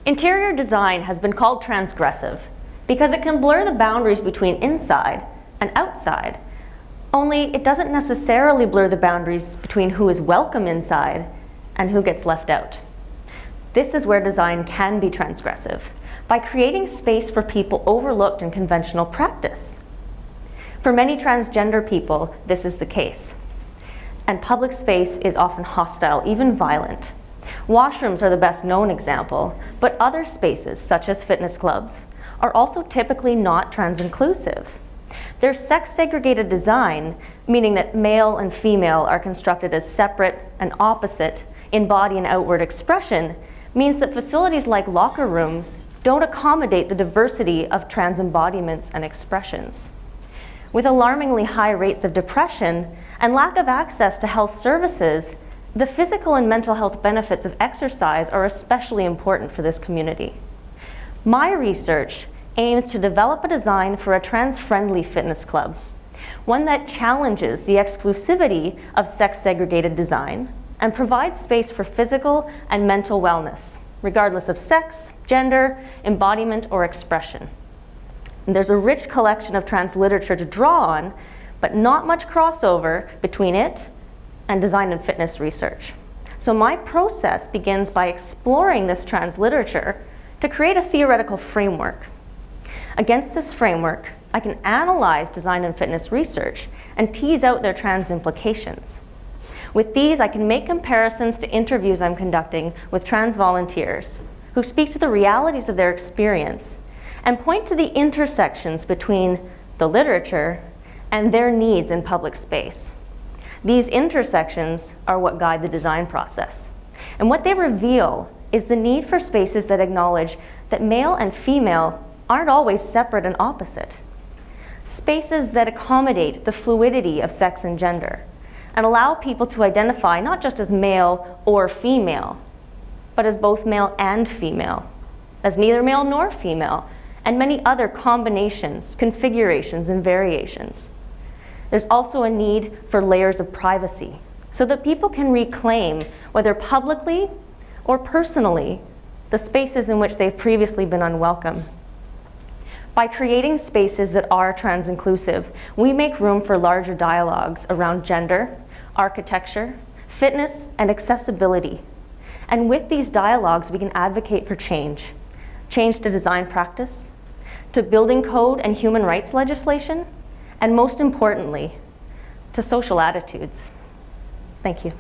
Interior design has been called transgressive because it can blur the boundaries between inside and outside, only it doesn't necessarily blur the boundaries between who is welcome inside and who gets left out. This is where design can be transgressive, by creating space for people overlooked in conventional practice. For many transgender people, this is the case. And public space is often hostile, even violent. Washrooms are the best known example, but other spaces, such as fitness clubs, are also typically not trans-inclusive. Their sex-segregated design, meaning that male and female are constructed as separate and opposite in body and outward expression, means that facilities like locker rooms don't accommodate the diversity of trans embodiments and expressions. With alarmingly high rates of depression and lack of access to health services, the physical and mental health benefits of exercise are especially important for this community. My research aims to develop a design for a trans-friendly fitness club, one that challenges the exclusivity of sex-segregated design and provides space for physical and mental wellness, regardless of sex, gender, embodiment, or expression. And there's a rich collection of trans literature to draw on, but not much crossover between it and design and fitness research. So my process begins by exploring this trans literature to create a theoretical framework. Against this framework, I can analyze design and fitness research and tease out their trans implications. With these, I can make comparisons to interviews I'm conducting with trans volunteers who speak to the realities of their experience and point to the intersections between the literature and their needs in public space. These intersections are what guide the design process. And what they reveal is the need for spaces that acknowledge that male and female aren't always separate and opposite. Spaces that accommodate the fluidity of sex and gender and allow people to identify not just as male or female, but as both male and female, as neither male nor female, and many other combinations, configurations, and variations. There's also a need for layers of privacy so that people can reclaim, whether publicly or personally, the spaces in which they've previously been unwelcome. By creating spaces that are trans-inclusive, we make room for larger dialogues around gender, architecture, fitness, and accessibility. And with these dialogues, we can advocate for change. Change to design practice, to building code and human rights legislation, and most importantly, to social attitudes. Thank you.